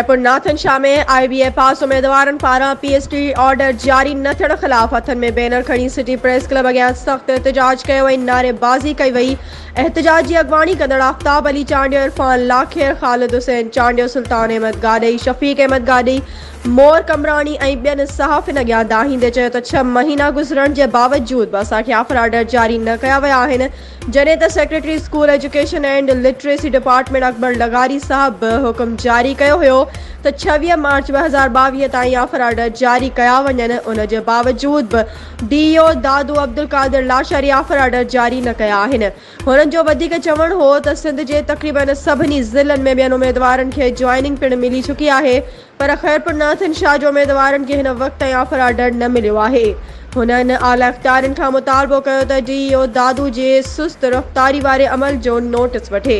Khaipur Nathan Shah में IBA पास उम्मीदवारनि पारां PST order जारी न थियण ख़िलाफ़ हथनि में बैनर खणी सिटी प्रेस क्लब अॻियां सख़्तु एहतजाज कयो ऐं नारेबाज़ी कई वई। एहतजाज जी अॻवानी कंदड़ आफ्ताब अली चांडियो, इरफान लाखेर, ख़ालिद हुसैन चांडियो, सुल्तान अहमद गाॾई, शफ़ीक अहमद गाॾई, मोर कमरानी ऐं ॿियनि सहाफ़िन अॻियां दाहींदे चयो त 6 महीना गुज़रण जे बावजूद बि असांखे ऑर्डर जारी न कया विया आहिनि। जॾहिं त secretary school education and literacy department Akbar Lagari साहब हुकुम जारी कयो हुयो त 26 मार्च 2022 ताईं ऑर्डर जारी कया वञनि। उन जे बावजूद बि DO दादू अब्दुल कादिर लाशारी ऑर्डर जारी न कया आहिनि। हुननि जो वधीक चवणु हो त सिंध जे तक़रीबन सभिनी ज़िलनि में ॿियनि उम्मीदवारनि खे ज्वाइनिंग पिणु मिली चुकी आहे, पर खैरपुर नाथन शाह जो उम्मीदवारनि खे हिन वक़्त ताईं ऑर्डर न मिलियो आहे। हुननि आला इख़्तियारनि खां मुतालबो कयो त DO दादू जे सुस्त रफ़्तारी वारे अमल जो नोटिस वठे।